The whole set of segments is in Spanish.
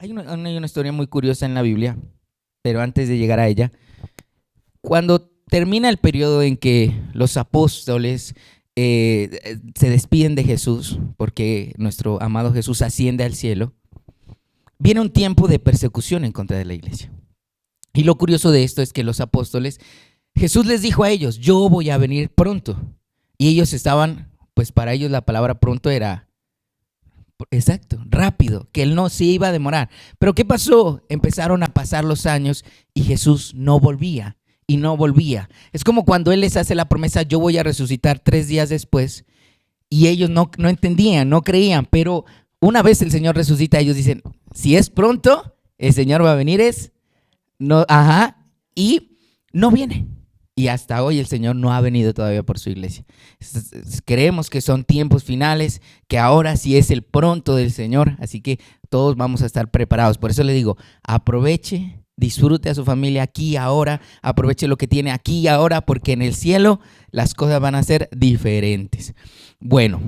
Hay una historia muy curiosa en la Biblia, pero antes de llegar a ella, cuando termina el periodo en que los apóstoles se despiden de Jesús, porque nuestro amado Jesús asciende al cielo, viene un tiempo de persecución en contra de la iglesia. Y lo curioso de esto es que los apóstoles, Jesús les dijo a ellos, yo voy a venir pronto. Y ellos estaban, pues para ellos la palabra pronto era, exacto, rápido, que él no se iba a demorar. Pero ¿qué pasó? Empezaron a pasar los años y Jesús no volvía y no volvía. Es como cuando él les hace la promesa, yo voy a resucitar 3 días después, y ellos no entendían, no creían, pero una vez el Señor resucita, ellos dicen, si es pronto, el Señor va a venir, no, y no viene. Y hasta hoy el Señor no ha venido todavía por su iglesia. Creemos que son tiempos finales, que ahora sí es el pronto del Señor, así que todos vamos a estar preparados. Por eso le digo, aproveche, disfrute a su familia aquí y ahora, aproveche lo que tiene aquí y ahora, porque en el cielo las cosas van a ser diferentes. Bueno,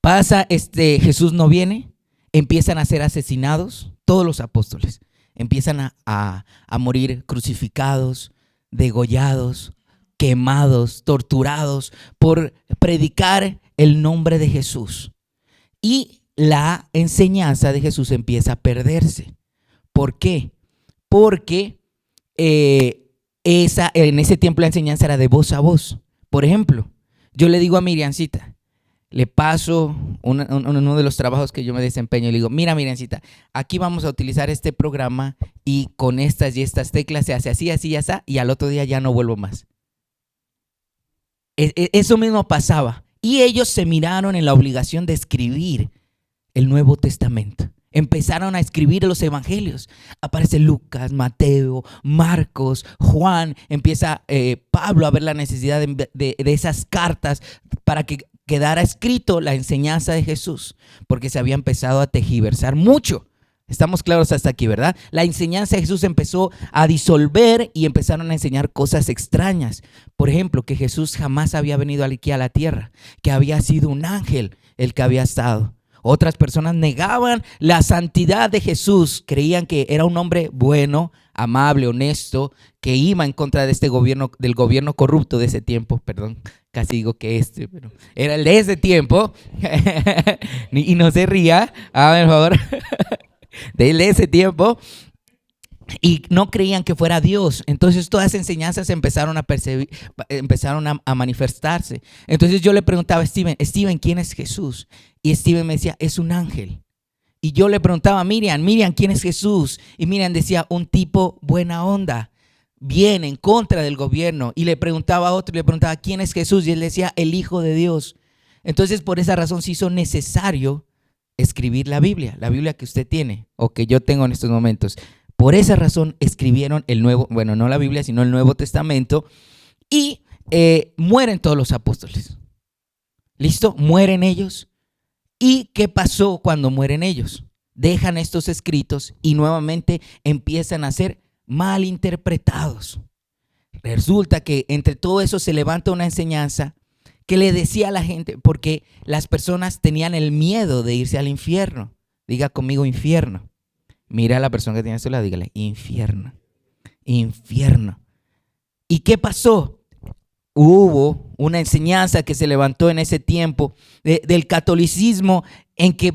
pasa, Jesús no viene, empiezan a ser asesinados todos los apóstoles, empiezan a morir crucificados, degollados, quemados, torturados por predicar el nombre de Jesús. Y la enseñanza de Jesús empieza a perderse. ¿Por qué? Porque en ese tiempo la enseñanza era de voz a voz. Por ejemplo, yo le digo a Miriancita, le paso uno de los trabajos que yo me desempeño y le digo, mira Miriancita, aquí vamos a utilizar este programa y con estas y estas teclas se hace así, así y así, y al otro día ya no vuelvo más. Eso mismo pasaba. Y ellos se miraron en la obligación de escribir el Nuevo Testamento. Empezaron a escribir los evangelios. Aparece Lucas, Mateo, Marcos, Juan. Empieza Pablo a ver la necesidad de esas cartas para que quedara escrito la enseñanza de Jesús, porque se había empezado a tergiversar mucho. Estamos claros hasta aquí, ¿verdad? La enseñanza de Jesús empezó a disolver y empezaron a enseñar cosas extrañas. Por ejemplo, que Jesús jamás había venido aquí a la tierra, que había sido un ángel el que había estado. Otras personas negaban la santidad de Jesús, creían que era un hombre bueno, amable, honesto, que iba en contra de este gobierno, del gobierno corrupto de ese tiempo, perdón, casi digo que pero era el de ese tiempo, y no se ría, por favor, de ese tiempo, y no creían que fuera Dios. Entonces todas las enseñanzas empezaron a percibir, empezaron a manifestarse. Entonces yo le preguntaba a Steven, ¿quién es Jesús? Y Steven me decía, es un ángel. Y yo le preguntaba a Miriam, ¿quién es Jesús? Y Miriam decía, un tipo buena onda, viene en contra del gobierno. Y le preguntaba a otro, le preguntaba, ¿quién es Jesús? Y él decía, el Hijo de Dios. Entonces por esa razón se hizo necesario escribir la Biblia que usted tiene o que yo tengo en estos momentos. Por esa razón escribieron no la Biblia, sino el Nuevo Testamento, y mueren todos los apóstoles. ¿Listo? Mueren ellos. ¿Y qué pasó cuando mueren ellos? Dejan estos escritos y nuevamente empiezan a ser malinterpretados. Resulta que entre todo eso se levanta una enseñanza que le decía a la gente, porque las personas tenían el miedo de irse al infierno. Diga conmigo infierno. Mira a la persona que tiene a su lado, dígale, infierno, infierno. ¿Y qué pasó? Hubo una enseñanza que se levantó en ese tiempo del catolicismo, en que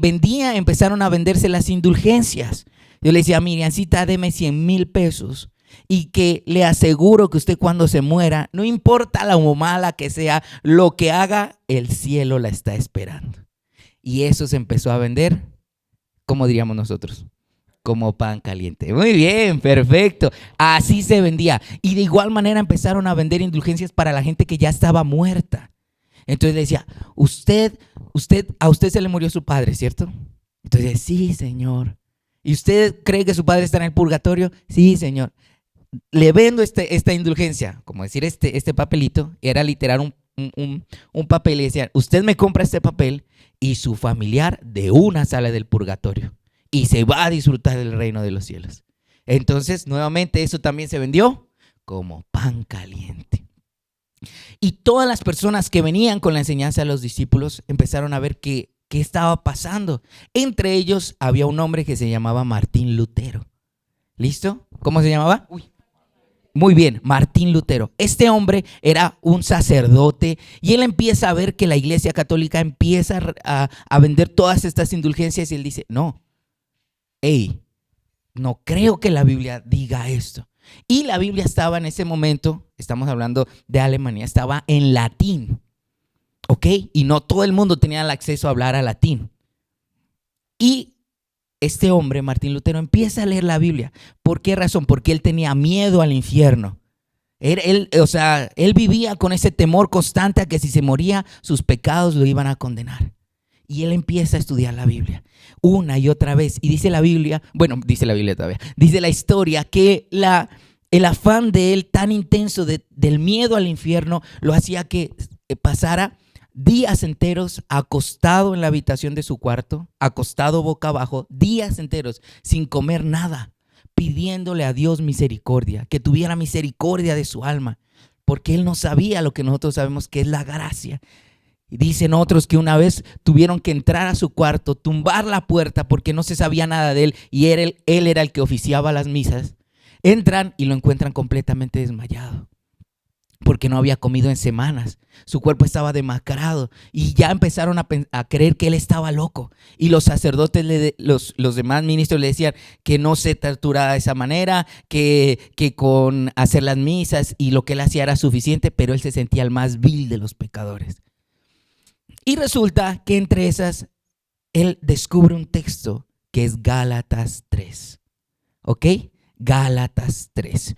empezaron a venderse las indulgencias. Yo le decía, Miriancita, deme 100,000 pesos y que le aseguro que usted cuando se muera, no importa lo mala que sea, lo que haga, el cielo la está esperando. Y eso se empezó a vender, ¿cómo diríamos nosotros? Como pan caliente. Muy bien, perfecto. Así se vendía. Y de igual manera empezaron a vender indulgencias para la gente que ya estaba muerta. Entonces decía, a usted se le murió su padre, ¿cierto? Entonces, sí, Señor. ¿Y usted cree que su padre está en el purgatorio? Sí, Señor. Le vendo esta indulgencia, como decir este papelito, era literal un papel, y decían, usted me compra este papel y su familiar de una sale del purgatorio y se va a disfrutar del reino de los cielos. Entonces, nuevamente, eso también se vendió como pan caliente. Y todas las personas que venían con la enseñanza de los discípulos empezaron a ver que qué estaba pasando. Entre ellos había un hombre que se llamaba Martín Lutero. ¿Listo? ¿Cómo se llamaba? Muy bien, Martín Lutero. Este hombre era un sacerdote y él empieza a ver que la Iglesia Católica empieza a vender todas estas indulgencias y él dice, no, no creo que la Biblia diga esto. Y la Biblia estaba en ese momento, estamos hablando de Alemania, estaba en latín, ¿ok? Y no todo el mundo tenía el acceso a hablar a latín. Y este hombre, Martín Lutero, empieza a leer la Biblia. ¿Por qué razón? Porque él tenía miedo al infierno. Él vivía con ese temor constante a que si se moría, sus pecados lo iban a condenar. Y él empieza a estudiar la Biblia una y otra vez. Y dice la Biblia, dice la Biblia todavía, dice la historia que el afán de él tan intenso del miedo al infierno lo hacía que pasara días enteros acostado en la habitación de su cuarto, acostado boca abajo, días enteros sin comer nada, pidiéndole a Dios misericordia, que tuviera misericordia de su alma, porque él no sabía lo que nosotros sabemos, que es la gracia. Y dicen otros que una vez tuvieron que entrar a su cuarto, tumbar la puerta porque no se sabía nada de él y él era el que oficiaba las misas. Entran y lo encuentran completamente desmayado porque no había comido en semanas. Su cuerpo estaba demacrado y ya empezaron a creer que él estaba loco. Y los sacerdotes, los demás ministros le decían que no se torturara de esa manera, que con hacer las misas y lo que él hacía era suficiente, pero él se sentía el más vil de los pecadores. Y resulta que entre esas, él descubre un texto que es Gálatas 3. ¿Ok? Gálatas 3.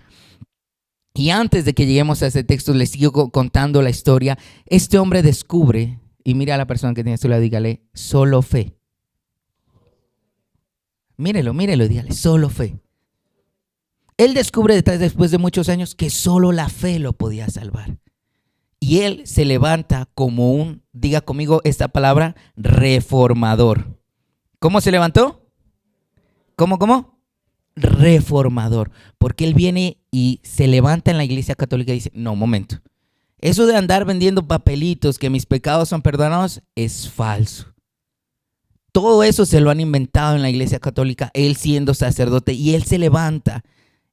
Y antes de que lleguemos a ese texto, les sigo contando la historia. Este hombre descubre, y mira a la persona que tiene a su lado, dígale, solo fe. Mírelo, dígale, solo fe. Él descubre después de muchos años que solo la fe lo podía salvar. Y él se levanta como diga conmigo esta palabra, reformador. ¿Cómo se levantó? ¿Cómo? Reformador. Porque él viene y se levanta en la Iglesia Católica y dice, no, momento. Eso de andar vendiendo papelitos que mis pecados son perdonados es falso. Todo eso se lo han inventado en la Iglesia Católica, él siendo sacerdote, y él se levanta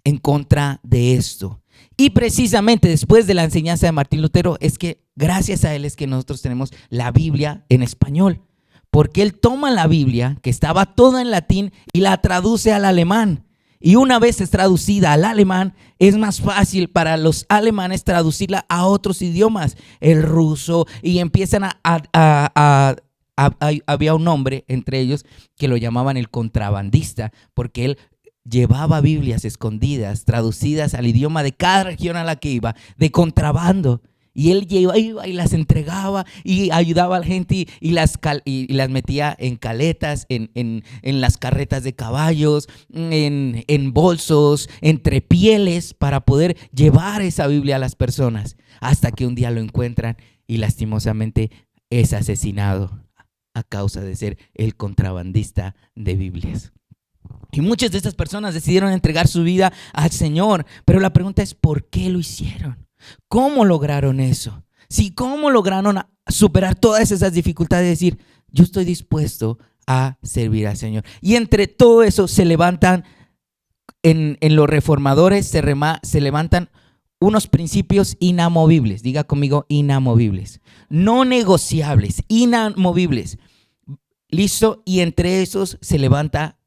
en contra de esto. Y precisamente después de la enseñanza de Martín Lutero es que gracias a él es que nosotros tenemos la Biblia en español, porque él toma la Biblia que estaba toda en latín y la traduce al alemán. Y una vez es traducida al alemán, es más fácil para los alemanes traducirla a otros idiomas, el ruso, y empiezan había un hombre entre ellos que lo llamaban el contrabandista, porque él llevaba Biblias escondidas, traducidas al idioma de cada región a la que iba, de contrabando. Y él iba y las entregaba y ayudaba a la gente y las metía en caletas, en las carretas de caballos, en bolsos, entre pieles, para poder llevar esa Biblia a las personas. Hasta que un día lo encuentran y lastimosamente es asesinado a causa de ser el contrabandista de Biblias. Y muchas de estas personas decidieron entregar su vida al Señor, pero la pregunta es, ¿por qué lo hicieron? ¿Cómo lograron eso? Sí, ¿cómo lograron superar todas esas dificultades y decir, yo estoy dispuesto a servir al Señor? Y entre todo eso se levantan, en los reformadores se levantan unos principios inamovibles. Diga conmigo, inamovibles. No negociables, inamovibles. ¿Listo? Y entre esos se levanta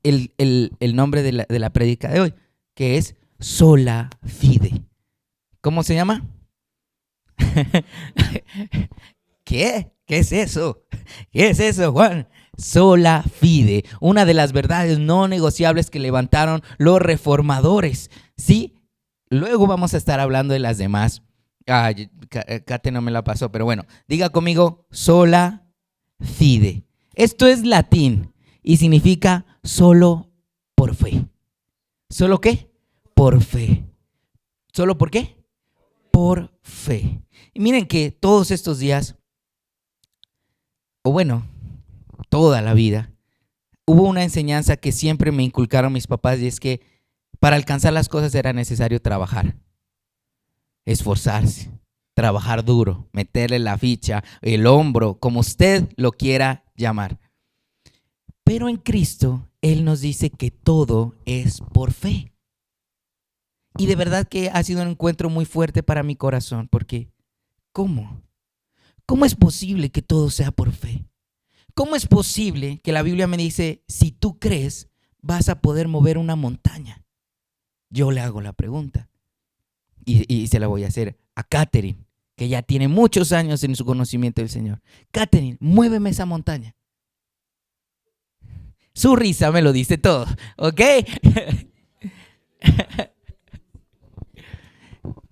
el nombre de la prédica de hoy, que es sola fide. ¿Cómo se llama? ¿Qué? ¿Qué es eso? ¿Qué es eso, Juan? Sola fide, una de las verdades no negociables que levantaron los reformadores, ¿sí? Luego vamos a estar hablando de las demás. Kate no me la pasó, pero bueno, diga conmigo, sola fide. Esto es latín y significa solo por fe. ¿Solo qué? Por fe. ¿Solo por qué? Por fe. Y miren que todos estos días, o bueno, toda la vida, hubo una enseñanza que siempre me inculcaron mis papás, y es que para alcanzar las cosas era necesario trabajar, esforzarse, trabajar duro, meterle la ficha, el hombro, como usted lo quiera llamar. Pero en Cristo, Él nos dice que todo es por fe. Y de verdad que ha sido un encuentro muy fuerte para mi corazón, porque ¿cómo? ¿Cómo es posible que todo sea por fe? ¿Cómo es posible que la Biblia me dice, si tú crees, vas a poder mover una montaña? Yo le hago la pregunta y se la voy a hacer a Catherine, que ya tiene muchos años en su conocimiento del Señor. Catherine, muéveme esa montaña. Su risa me lo dice todo, ¿ok?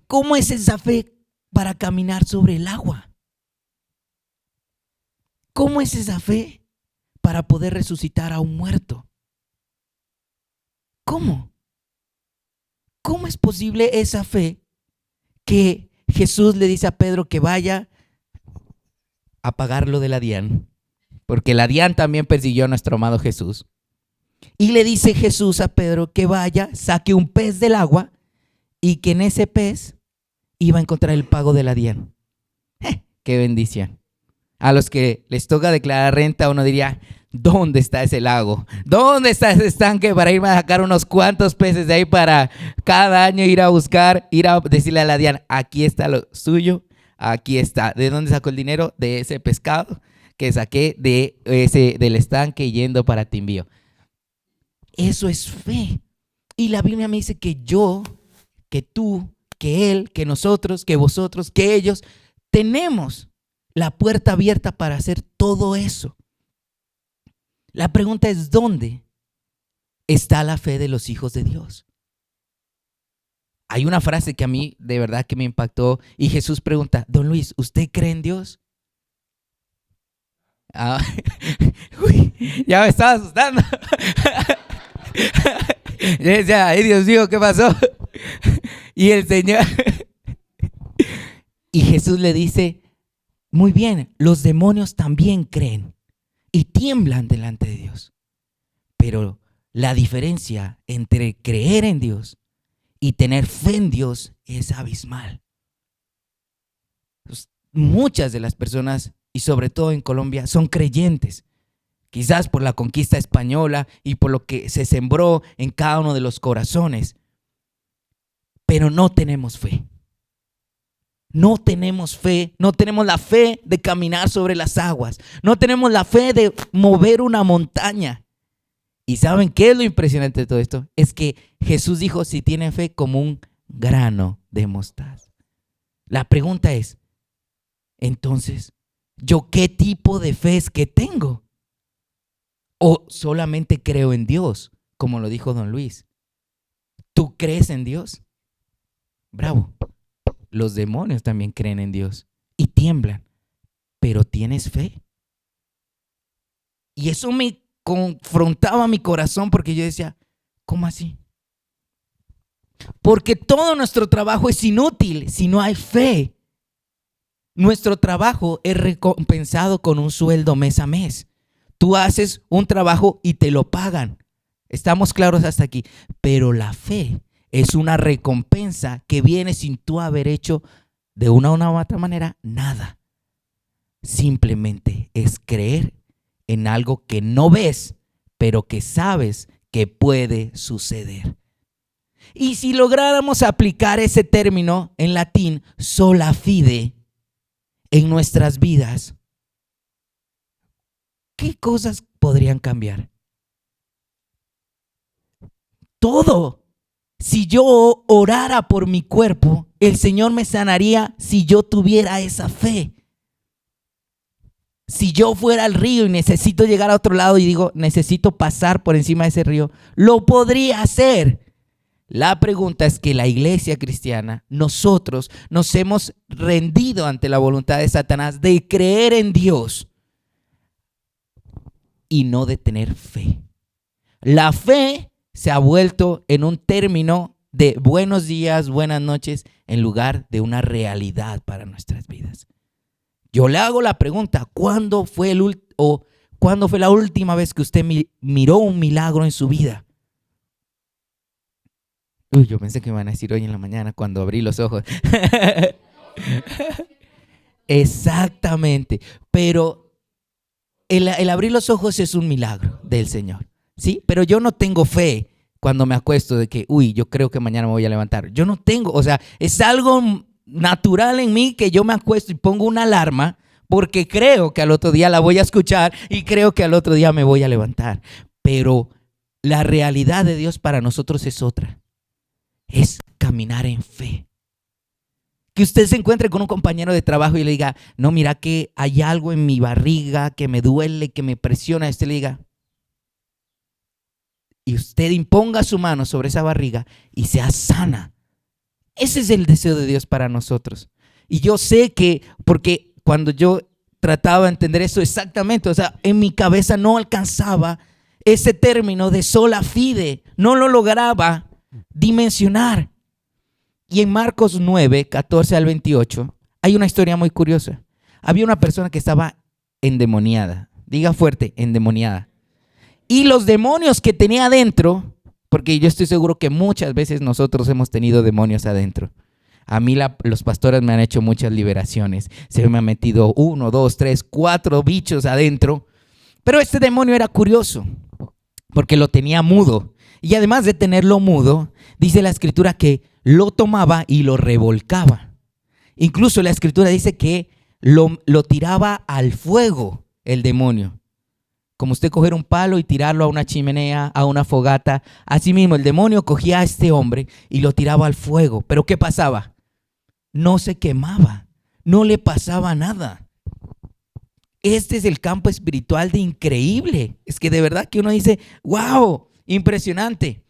¿Cómo es esa fe para caminar sobre el agua? ¿Cómo es esa fe para poder resucitar a un muerto? ¿Cómo? ¿Cómo es posible esa fe que Jesús le dice a Pedro que vaya a pagar lo de la DIAN? Porque la DIAN también persiguió a nuestro amado Jesús. Y le dice Jesús a Pedro que vaya, saque un pez del agua y que en ese pez iba a encontrar el pago de la DIAN. ¡Qué bendición! A los que les toca declarar renta, uno diría, ¿dónde está ese lago? ¿Dónde está ese estanque para irme a sacar unos cuantos peces de ahí para cada año ir a buscar, ir a decirle a la DIAN, aquí está lo suyo, aquí está. ¿De dónde sacó el dinero? De ese pescado que saqué del estanque yendo para Timbío. Eso es fe. Y la Biblia me dice que yo, que tú, que él, que nosotros, que vosotros, que ellos, tenemos la puerta abierta para hacer todo eso. La pregunta es, ¿dónde está la fe de los hijos de Dios? Hay una frase que a mí de verdad que me impactó y Jesús pregunta, Don Luis, ¿usted cree en Dios? Uy, ya me estaba asustando. Yo decía, ay Dios mío, ¿qué pasó? Y el Señor, y Jesús le dice, muy bien, los demonios también creen y tiemblan delante de Dios. Pero la diferencia entre creer en Dios y tener fe en Dios es abismal. Muchas de las personas, y sobre todo en Colombia, son creyentes. Quizás por la conquista española y por lo que se sembró en cada uno de los corazones. Pero no tenemos fe. No tenemos fe, no tenemos la fe de caminar sobre las aguas. No tenemos la fe de mover una montaña. ¿Y saben qué es lo impresionante de todo esto? Es que Jesús dijo, si tienen fe como un grano de mostaza. La pregunta es, entonces, ¿yo qué tipo de fe es que tengo? ¿O solamente creo en Dios, como lo dijo Don Luis? ¿Tú crees en Dios? Bravo. Los demonios también creen en Dios y tiemblan. ¿Pero tienes fe? Y eso me confrontaba mi corazón porque yo decía, ¿cómo así? Porque todo nuestro trabajo es inútil si no hay fe. Nuestro trabajo es recompensado con un sueldo mes a mes. Tú haces un trabajo y te lo pagan. Estamos claros hasta aquí. Pero la fe es una recompensa que viene sin tú haber hecho de una u otra manera nada. Simplemente es creer en algo que no ves, pero que sabes que puede suceder. Y si lográramos aplicar ese término en latín, sola fide, en nuestras vidas, ¿qué cosas podrían cambiar? Todo. Si yo orara por mi cuerpo, el Señor me sanaría si yo tuviera esa fe. Si yo fuera al río y necesito llegar a otro lado y digo, necesito pasar por encima de ese río, lo podría hacer. La pregunta es que la iglesia cristiana, nosotros nos hemos rendido ante la voluntad de Satanás de creer en Dios y no de tener fe. La fe se ha vuelto en un término de buenos días, buenas noches, en lugar de una realidad para nuestras vidas. Yo le hago la pregunta, ¿cuándo fue la última vez que usted miró un milagro en su vida? Uy, yo pensé que me iban a decir hoy en la mañana cuando abrí los ojos. Exactamente. Pero el abrir los ojos es un milagro del Señor, ¿sí? Pero yo no tengo fe cuando me acuesto de que, uy, yo creo que mañana me voy a levantar. Yo no tengo, o sea, es algo natural en mí que yo me acuesto y pongo una alarma porque creo que al otro día la voy a escuchar y creo que al otro día me voy a levantar. Pero la realidad de Dios para nosotros es otra. Es caminar en fe. Que usted se encuentre con un compañero de trabajo y le diga, no, mira que hay algo en mi barriga que me duele, que me presiona. Usted le diga, y usted imponga su mano sobre esa barriga y sea sana. Ese es el deseo de Dios para nosotros. Y yo sé que, porque cuando yo trataba de entender eso exactamente, o sea, en mi cabeza no alcanzaba ese término de sola fide, no lo lograba dimensionar. Y en Marcos 9, 14 al 28, hay una historia muy curiosa. Había una persona que estaba endemoniada. Diga fuerte, endemoniada. Y los demonios que tenía adentro, porque yo estoy seguro que muchas veces nosotros hemos tenido demonios adentro. A mí los pastores me han hecho muchas liberaciones. Se me han metido 1, 2, 3, 4 bichos adentro. Pero este demonio era curioso, porque lo tenía mudo. Y además de tenerlo mudo, dice la escritura que lo tomaba y lo revolcaba. Incluso la escritura dice que lo tiraba al fuego el demonio. Como usted coger un palo y tirarlo a una chimenea, a una fogata. Así mismo el demonio cogía a este hombre y lo tiraba al fuego. ¿Pero qué pasaba? No se quemaba, no le pasaba nada. Este es el campo espiritual de increíble. Es que de verdad que uno dice, wow, impresionante.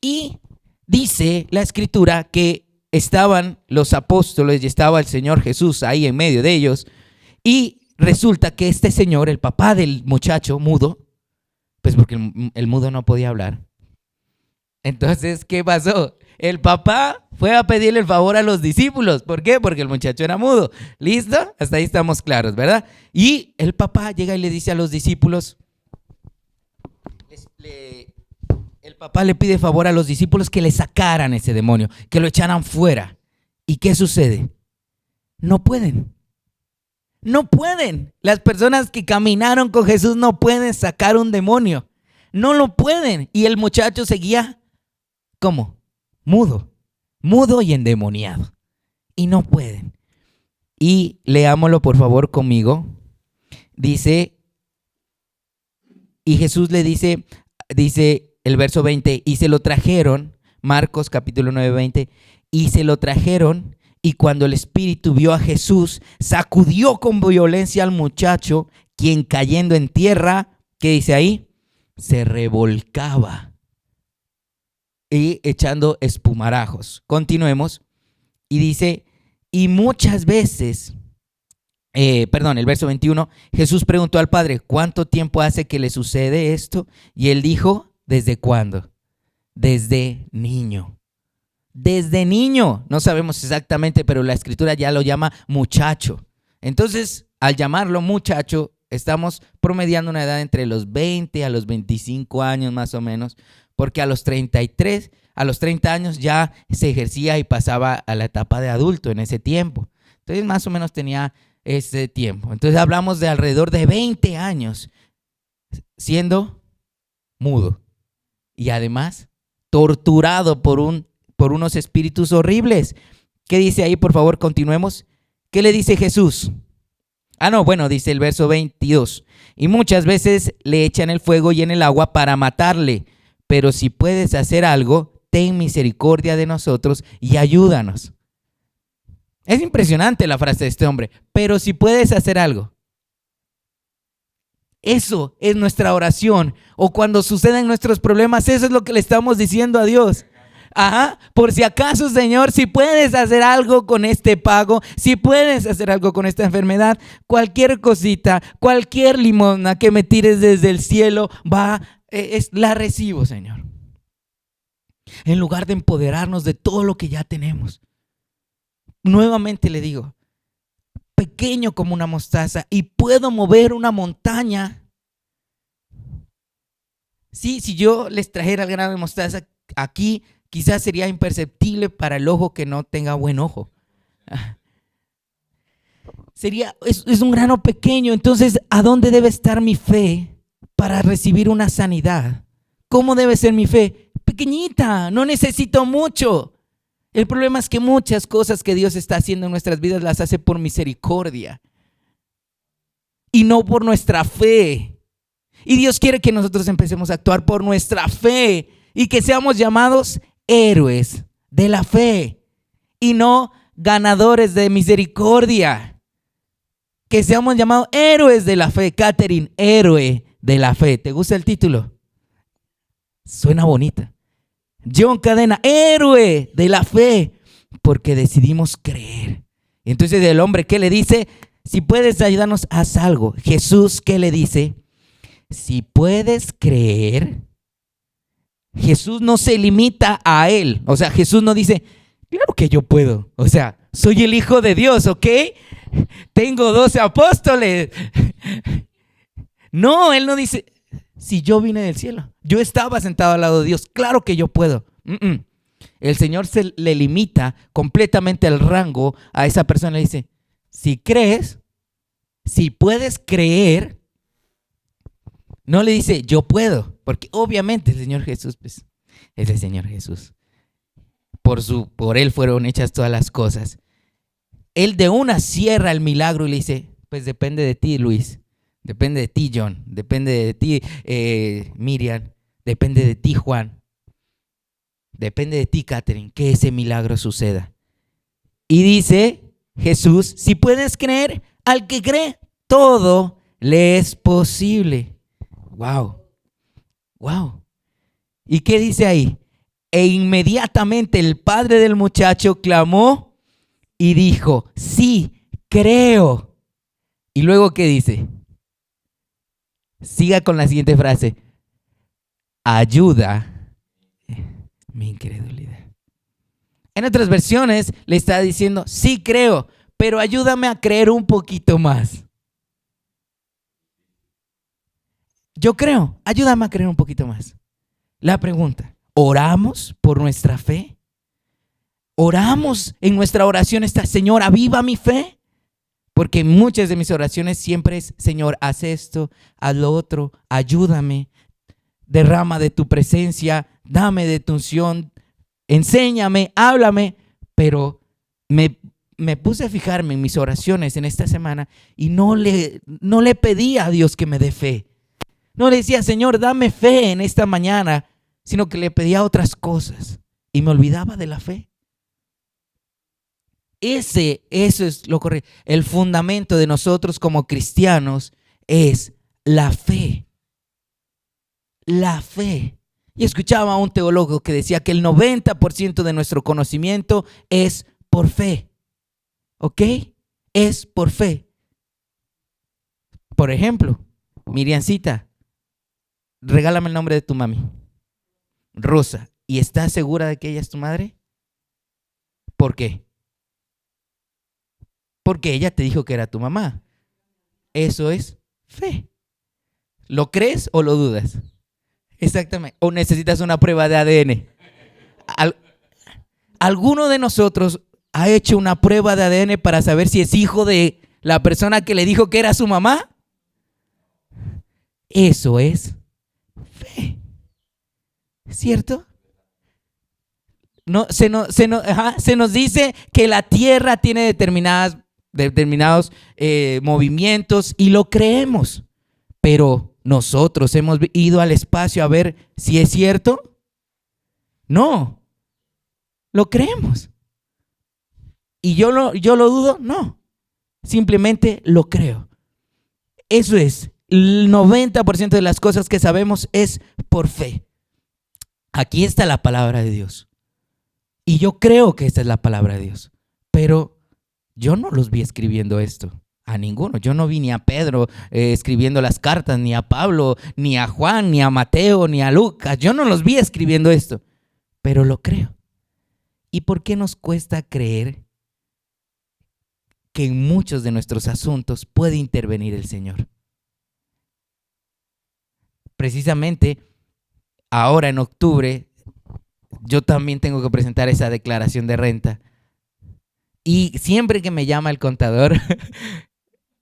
Y dice la escritura que estaban los apóstoles y estaba el Señor Jesús ahí en medio de ellos. Y resulta que este señor, el papá del muchacho mudo, pues porque el mudo no podía hablar. Entonces, ¿qué pasó? El papá fue a pedirle el favor a los discípulos. ¿Por qué? Porque el muchacho era mudo. ¿Listo? Hasta ahí estamos claros, ¿verdad? Y el papá llega y le dice a los discípulos, el papá le pide favor a los discípulos que le sacaran ese demonio, que lo echaran fuera. ¿Y qué sucede? No pueden. No pueden. Las personas que caminaron con Jesús no pueden sacar un demonio. No lo pueden. Y el muchacho seguía, ¿cómo? Mudo y endemoniado. Y no pueden. Y leámoslo por favor conmigo. Dice, y Jesús le dice el verso 20, y se lo trajeron, Marcos capítulo 9, 20, y se lo trajeron, y cuando el espíritu vio a Jesús, sacudió con violencia al muchacho, quien cayendo en tierra, ¿qué dice ahí? Se revolcaba y echando espumarajos. Continuemos. Y dice, y muchas veces, el verso 21, Jesús preguntó al Padre, ¿cuánto tiempo hace que le sucede esto? Y él dijo, ¿desde cuándo? Desde niño. Desde niño, no sabemos exactamente, pero la escritura ya lo llama muchacho. Entonces, al llamarlo muchacho, estamos promediando una edad entre los 20 a los 25 años más o menos, porque a los 33, a los 30 años ya se ejercía y pasaba a la etapa de adulto en ese tiempo. Entonces, más o menos tenía ese tiempo. Entonces, hablamos de alrededor de 20 años siendo mudo y además torturado por unos espíritus horribles. ¿Qué dice ahí? Por favor, continuemos. ¿Qué le dice Jesús? Dice el verso 22. Y muchas veces le echan el fuego y en el agua para matarle. Pero si puedes hacer algo, ten misericordia de nosotros y ayúdanos. Es impresionante la frase de este hombre. Pero si puedes hacer algo. Eso es nuestra oración. O cuando suceden nuestros problemas, eso es lo que le estamos diciendo a Dios. Por si acaso, Señor, si puedes hacer algo con este pago, si puedes hacer algo con esta enfermedad, cualquier cosita, cualquier limosna que me tires desde el cielo, la recibo, Señor. En lugar de empoderarnos de todo lo que ya tenemos. Nuevamente le digo, pequeño como una mostaza y puedo mover una montaña. Sí, si yo les trajera el grano de mostaza aquí, quizás sería imperceptible para el ojo que no tenga buen ojo. Es un grano pequeño. Entonces, ¿a dónde debe estar mi fe para recibir una sanidad? ¿Cómo debe ser mi fe? Pequeñita, no necesito mucho. El problema es que muchas cosas que Dios está haciendo en nuestras vidas las hace por misericordia y no por nuestra fe. Y Dios quiere que nosotros empecemos a actuar por nuestra fe y que seamos llamados héroes de la fe y no ganadores de misericordia. Que seamos llamados héroes de la fe. Catherine, héroe de la fe. ¿Te gusta el título? Suena bonita. John Cadena, héroe de la fe, porque decidimos creer. Entonces el hombre, ¿qué le dice? Si puedes ayudarnos, haz algo. Jesús, ¿qué le dice? Si puedes creer. Jesús no se limita a él. O sea, Jesús no dice, claro que yo puedo. O sea, soy el Hijo de Dios, ¿ok? Tengo 12 apóstoles. No, él no dice, si yo vine del cielo, yo estaba sentado al lado de Dios, claro que yo puedo. El Señor se le limita completamente el rango a esa persona. Le dice, si crees, si puedes creer, no le dice yo puedo, porque obviamente el Señor Jesús pues, es el Señor Jesús. Por él fueron hechas todas las cosas. Él de una cierra el milagro y le dice, pues depende de ti, Luis. Depende de ti, John. Depende de ti, Miriam. Depende de ti, Juan. Depende de ti, Catherine, que ese milagro suceda. Y dice Jesús, si puedes creer, al que cree, todo le es posible. Wow. Wow. ¿Y qué dice ahí? E inmediatamente el padre del muchacho clamó y dijo, sí, creo. Y luego, ¿qué dice? Siga con la siguiente frase. Ayuda mi incredulidad. En otras versiones le está diciendo, sí creo, pero ayúdame a creer un poquito más. Yo creo, ayúdame a creer un poquito más. La pregunta, ¿oramos por nuestra fe? ¿Oramos en nuestra oración esta, Señor, aviva mi fe? Porque muchas de mis oraciones siempre es, Señor, haz esto, haz lo otro, ayúdame, derrama de tu presencia, dame de tu unción, enséñame, háblame. Pero me puse a fijarme en mis oraciones en esta semana y no le pedí a Dios que me dé fe. No le decía, Señor, dame fe en esta mañana, sino que le pedía otras cosas y me olvidaba de la fe. Eso es lo correcto. El fundamento de nosotros como cristianos es la fe. La fe. Y escuchaba a un teólogo que decía que el 90% de nuestro conocimiento es por fe. ¿Ok? Es por fe. Por ejemplo, Miriancita, regálame el nombre de tu mami. Rosa. ¿Y estás segura de que ella es tu madre? ¿Por qué? Porque ella te dijo que era tu mamá. Eso es fe. ¿Lo crees o lo dudas? Exactamente. ¿O necesitas una prueba de ADN? ¿Alguno de nosotros ha hecho una prueba de ADN para saber si es hijo de la persona que le dijo que era su mamá? Eso es fe. ¿Cierto? No, se nos dice que la tierra tiene determinados movimientos y lo creemos. Pero nosotros hemos ido al espacio a ver si es cierto. No, lo creemos. ¿Y yo lo dudo? No, simplemente lo creo. Eso es, el 90% de las cosas que sabemos es por fe. Aquí está la palabra de Dios. Y yo creo que esta es la palabra de Dios. Pero yo no los vi escribiendo esto. A ninguno. Yo no vi ni a Pedro escribiendo las cartas, ni a Pablo, ni a Juan, ni a Mateo, ni a Lucas. Yo no los vi escribiendo esto. Pero lo creo. ¿Y por qué nos cuesta creer que en muchos de nuestros asuntos puede intervenir el Señor? Precisamente ahora en octubre yo también tengo que presentar esa declaración de renta. Y siempre que me llama el contador,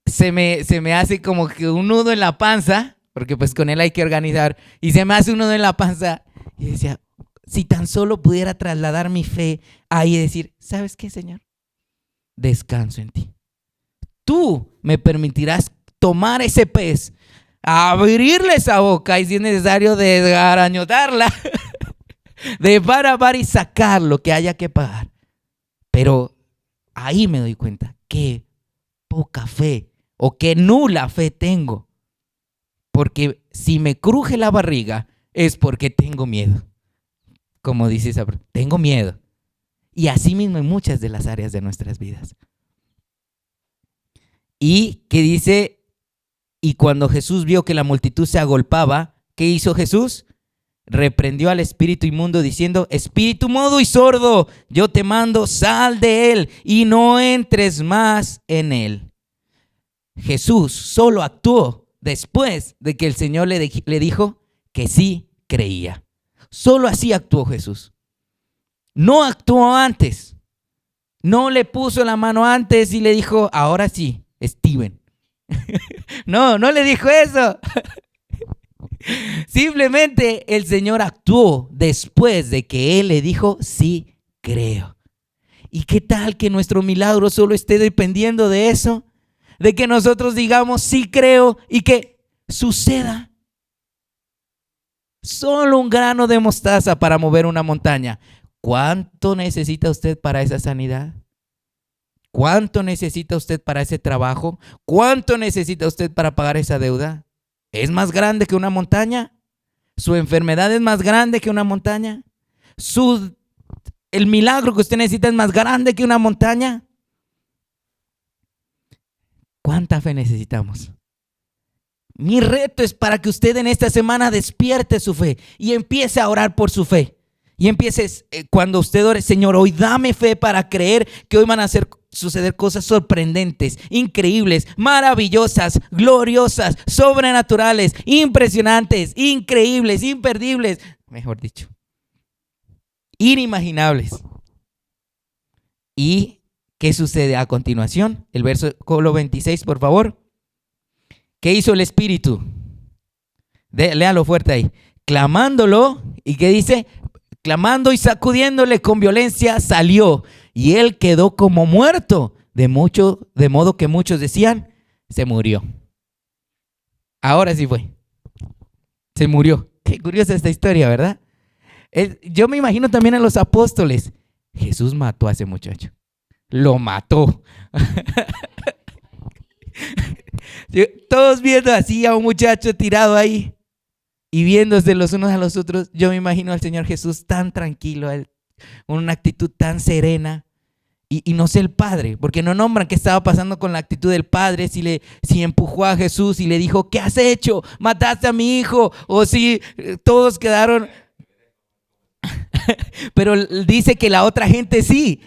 se me hace como que un nudo en la panza, porque pues con él hay que organizar, y se me hace un nudo en la panza. Y decía, si tan solo pudiera trasladar mi fe ahí y decir, ¿sabes qué, Señor? Descanso en ti. Tú me permitirás tomar ese pez, abrirle esa boca y si es necesario desgarañotarla, de par a par y sacar lo que haya que pagar. Pero ahí me doy cuenta que poca fe o qué nula fe tengo. Porque si me cruje la barriga es porque tengo miedo. Como dice esa, tengo miedo. Y así mismo en muchas de las áreas de nuestras vidas. Y que dice, y cuando Jesús vio que la multitud se agolpaba, ¿qué hizo Jesús? Reprendió al espíritu inmundo diciendo, espíritu mudo y sordo, yo te mando, sal de él y no entres más en él. Jesús solo actuó después de que el Señor le dijo que sí creía. Solo así actuó Jesús. No actuó antes. No le puso la mano antes y le dijo, ahora sí, Steven. No le dijo eso. Simplemente el Señor actuó después de que Él le dijo, sí creo. ¿Y qué tal que nuestro milagro solo esté dependiendo de eso? De que nosotros digamos, sí creo y que suceda. Solo un grano de mostaza para mover una montaña. ¿Cuánto necesita usted para esa sanidad? ¿Cuánto necesita usted para ese trabajo? ¿Cuánto necesita usted para pagar esa deuda? ¿Es más grande que una montaña? ¿Su enfermedad es más grande que una montaña? ¿El milagro que usted necesita es más grande que una montaña? ¿Cuánta fe necesitamos? Mi reto es para que usted en esta semana despierte su fe y empiece a orar por su fe. Y empieces, cuando usted ore, Señor, hoy dame fe para creer que hoy van a suceder cosas sorprendentes, increíbles, maravillosas, gloriosas, sobrenaturales, impresionantes, increíbles, imperdibles, mejor dicho, inimaginables. ¿Y qué sucede a continuación? El versículo 26, por favor. ¿Qué hizo el Espíritu? Léalo fuerte ahí. Clamándolo, ¿y qué dice? Clamando y sacudiéndole con violencia, salió. Y él quedó como muerto, de modo que muchos decían, se murió. Ahora sí fue. Se murió. Qué curiosa esta historia, ¿verdad? Yo me imagino también a los apóstoles. Jesús mató a ese muchacho. Lo mató. Todos viendo así a un muchacho tirado ahí y viéndose los unos a los otros. Yo me imagino al Señor Jesús tan tranquilo, con una actitud tan serena. Y no sé el Padre, porque no nombran qué estaba pasando con la actitud del Padre, si empujó a Jesús y le dijo, ¿qué has hecho? ¿Mataste a mi hijo? O si todos quedaron... Pero dice que la otra gente sí.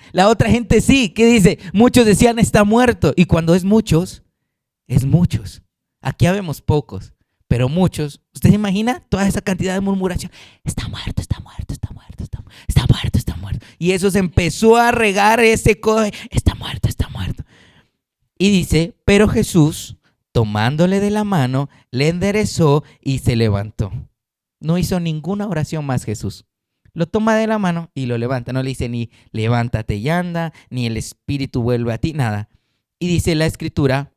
¿Qué dice? Muchos decían, está muerto. Y cuando es muchos, es muchos. Aquí habemos pocos, pero muchos. ¿Usted se imagina toda esa cantidad de murmuración? Está muerto, está muerto, está muerto, está muerto, está muerto, está muerto. Y eso se empezó a regar ese coge, está muerto, está muerto. Y dice, pero Jesús, tomándole de la mano, le enderezó y se levantó. No hizo ninguna oración más Jesús. Lo toma de la mano y lo levanta. No le dice ni levántate y anda, ni el Espíritu vuelve a ti, nada. Y dice la Escritura,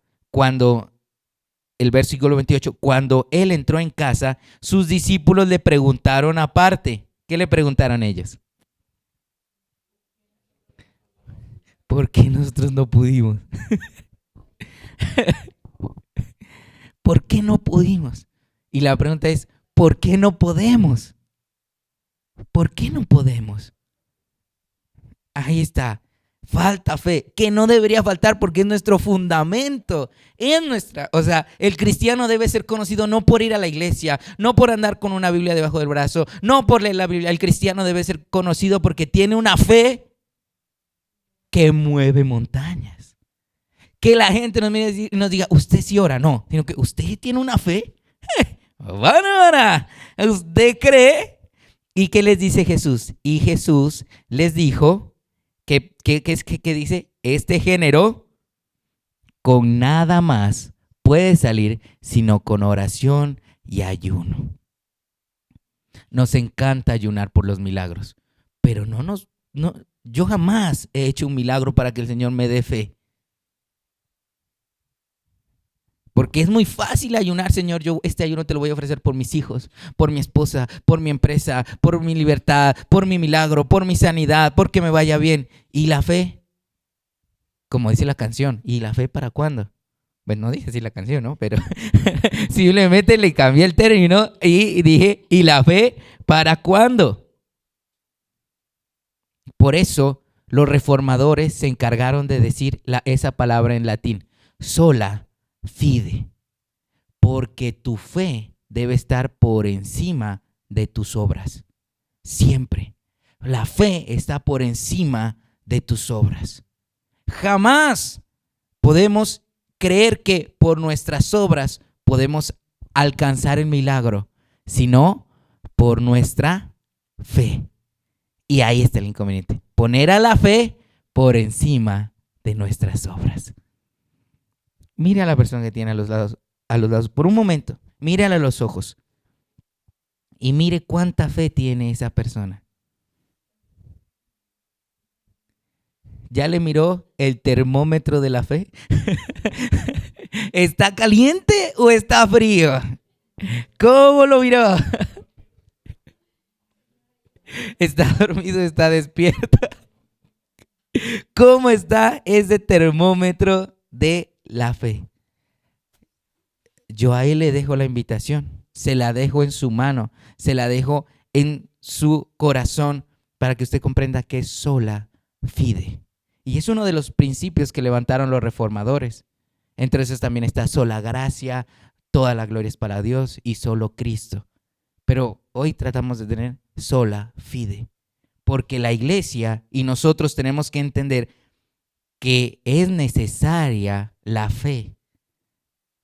el versículo 28, cuando él entró en casa, sus discípulos le preguntaron aparte. ¿Qué le preguntaron ellos? ¿Por qué nosotros no pudimos? ¿Por qué no pudimos? Y la pregunta es, ¿por qué no podemos? ¿Por qué no podemos? Ahí está. Falta fe, que no debería faltar porque es nuestro fundamento. El cristiano debe ser conocido no por ir a la iglesia, no por andar con una Biblia debajo del brazo, no por leer la Biblia. El cristiano debe ser conocido porque tiene una fe que mueve montañas. Que la gente nos mire y nos diga, usted sí ora, no, sino que usted tiene una fe. ¿Usted cree? ¿Y qué les dice Jesús? Y Jesús les dijo, ¿qué dice? este género con nada más puede salir sino con oración y ayuno. Nos encanta ayunar por los milagros, pero yo jamás he hecho un milagro para que el Señor me dé fe. Porque es muy fácil ayunar, Señor. Yo este ayuno te lo voy a ofrecer por mis hijos, por mi esposa, por mi empresa, por mi libertad, por mi milagro, por mi sanidad, porque me vaya bien. ¿Y la fe? Como dice la canción, ¿y la fe para cuándo? Bueno, no dice así la canción, ¿no? Pero simplemente le cambié el término y dije, ¿y la fe para cuándo? Por eso los reformadores se encargaron de decir esa palabra en latín, sola fide, porque tu fe debe estar por encima de tus obras. Siempre. La fe está por encima de tus obras. Jamás podemos creer que por nuestras obras podemos alcanzar el milagro, sino por nuestra fe. Y ahí está el inconveniente. Poner a la fe por encima de nuestras obras. Mira a la persona que tiene a los lados por un momento. Mírala a los ojos. Y mire cuánta fe tiene esa persona. ¿Ya le miró el termómetro de la fe? ¿Está caliente o está frío? ¿Cómo lo miró? ¿Está dormido o está despierto? ¿Cómo está ese termómetro de la fe? Yo a él le dejo la invitación, se la dejo en su mano, se la dejo en su corazón para que usted comprenda que es sola fide. Y es uno de los principios que levantaron los reformadores. Entre esos también está sola gracia, toda la gloria es para Dios y solo Cristo. Pero hoy tratamos de tener sola fide, porque la iglesia y nosotros tenemos que entender que es necesaria la fe.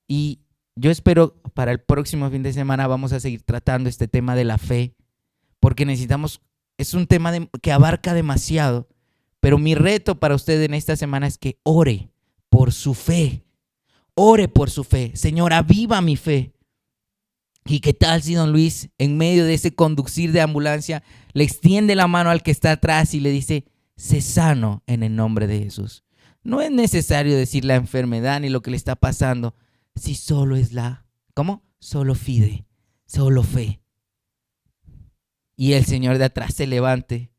Y yo espero para el próximo fin de semana vamos a seguir tratando este tema de la fe, porque necesitamos, es un tema que abarca demasiado, pero mi reto para usted en esta semana es que ore por su fe, ore por su fe. Señor, aviva mi fe. ¿Y qué tal si don Luis, en medio de ese conducir de ambulancia, le extiende la mano al que está atrás y le dice, sé sano en el nombre de Jesús? No es necesario decir la enfermedad ni lo que le está pasando, si solo es ¿cómo? Solo fide, solo fe. Y el Señor de atrás se levante.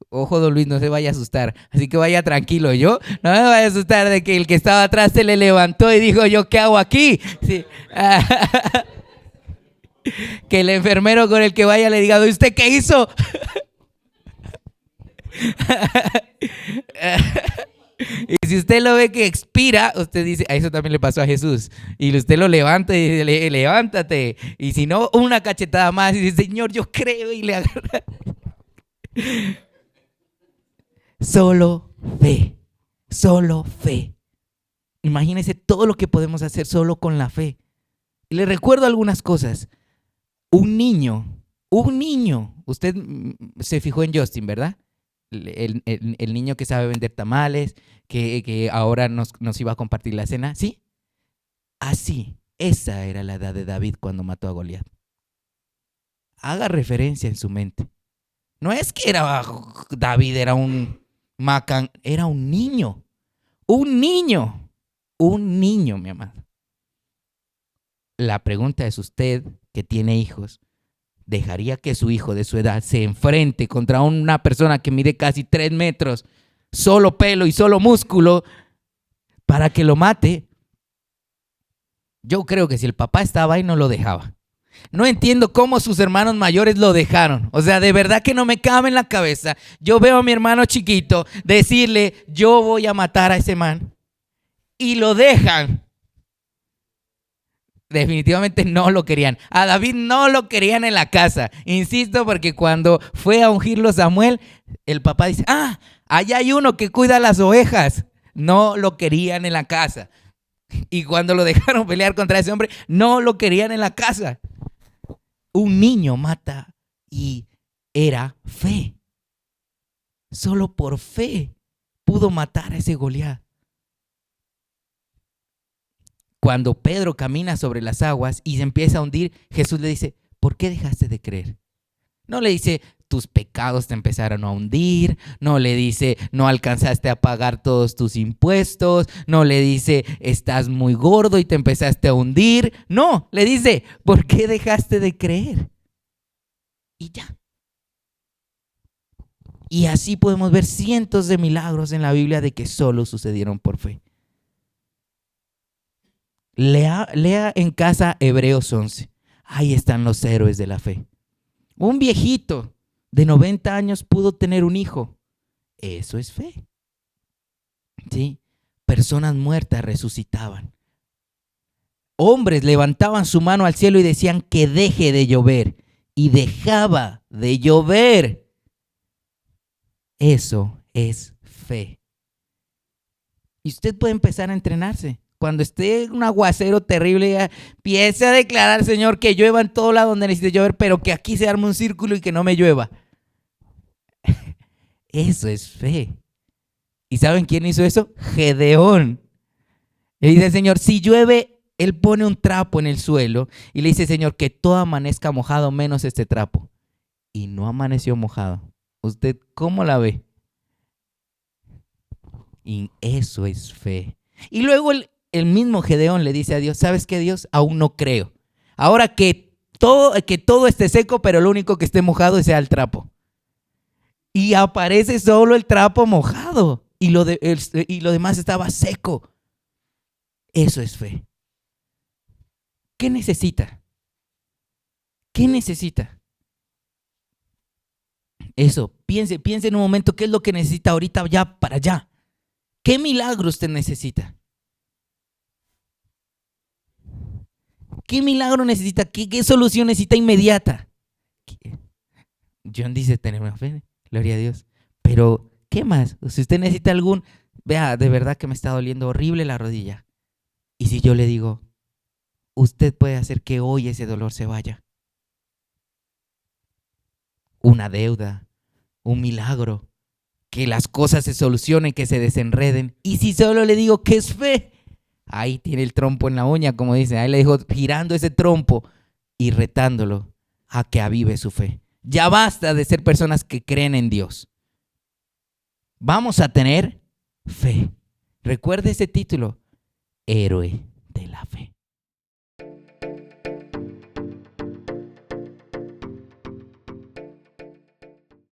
Ojo, don Luis, no se vaya a asustar, así que vaya tranquilo. Yo no me vaya a asustar de que el que estaba atrás se le levantó y dijo, ¿yo qué hago aquí? Sí. Que el enfermero con el que vaya le diga, ¿usted qué hizo? Y si usted lo ve que expira, usted dice, a eso también le pasó a Jesús. Y usted lo levanta y dice, levántate. Y si no, una cachetada más y dice, Señor, yo creo, y le agarra. Solo fe, solo fe. Imagínese todo lo que podemos hacer solo con la fe. Y le recuerdo algunas cosas. Un niño, usted se fijó en Justin, ¿verdad? El niño que sabe vender tamales, que ahora nos iba a compartir la cena, ¿sí? Así, esa era la edad de David cuando mató a Goliat. Haga referencia en su mente. No es que David era un macán, era un niño, mi amado. La pregunta es, usted que tiene hijos, ¿dejaría que su hijo de su edad se enfrente contra una persona que mide casi 3 metros, solo pelo y solo músculo, para que lo mate? Yo creo que si el papá estaba ahí no lo dejaba. No entiendo cómo sus hermanos mayores lo dejaron. O sea, de verdad que no me cabe en la cabeza. Yo veo a mi hermano chiquito decirle, yo voy a matar a ese man, y lo dejan. Definitivamente no lo querían. A David no lo querían en la casa. Insisto, porque cuando fue a ungirlo Samuel, el papá dice, allá hay uno que cuida las ovejas. No lo querían en la casa. Y cuando lo dejaron pelear contra ese hombre, no lo querían en la casa. Un niño mata y era fe. Solo por fe pudo matar a ese Goliat. Cuando Pedro camina sobre las aguas y se empieza a hundir, Jesús le dice, ¿por qué dejaste de creer? No le dice, tus pecados te empezaron a hundir. No le dice, no alcanzaste a pagar todos tus impuestos. No le dice, estás muy gordo y te empezaste a hundir. No, le dice, ¿por qué dejaste de creer? Y ya. Y así podemos ver cientos de milagros en la Biblia de que solo sucedieron por fe. Lea en casa Hebreos 11. Ahí están los héroes de la fe. Un viejito de 90 años pudo tener un hijo. Eso es fe. ¿Sí? Personas muertas resucitaban. Hombres levantaban su mano al cielo y decían que deje de llover. Y dejaba de llover. Eso es fe. Y usted puede empezar a entrenarse. Cuando esté un aguacero terrible, empiece a declarar, Señor, que llueva en todo lado donde necesite llover, pero que aquí se arme un círculo y que no me llueva. Eso es fe. ¿Y saben quién hizo eso? Gedeón. Le dice, Señor, si llueve, él pone un trapo en el suelo y le dice, Señor, que todo amanezca mojado menos este trapo. Y no amaneció mojado. ¿Usted cómo la ve? Y eso es fe. Y luego el mismo Gedeón le dice a Dios, ¿sabes qué, Dios? Aún no creo. Ahora que todo esté seco, pero lo único que esté mojado sea el trapo. Y aparece solo el trapo mojado y lo demás estaba seco. Eso es fe. ¿Qué necesita? ¿Qué necesita? Eso, piense en un momento qué es lo que necesita ahorita ya para allá. ¿Qué milagro usted necesita? ¿Qué milagro necesita? ¿Qué solución necesita inmediata? John dice tener una fe, gloria a Dios. Pero, ¿qué más? Si usted necesita vea, de verdad que me está doliendo horrible la rodilla. Y si yo le digo, usted puede hacer que hoy ese dolor se vaya. Una deuda, un milagro, que las cosas se solucionen, que se desenreden. Y si solo le digo que es fe, ahí tiene el trompo en la uña, como dicen. Ahí le dejo girando ese trompo y retándolo a que avive su fe. Ya basta de ser personas que creen en Dios. Vamos a tener fe. Recuerde ese título, héroe de la fe.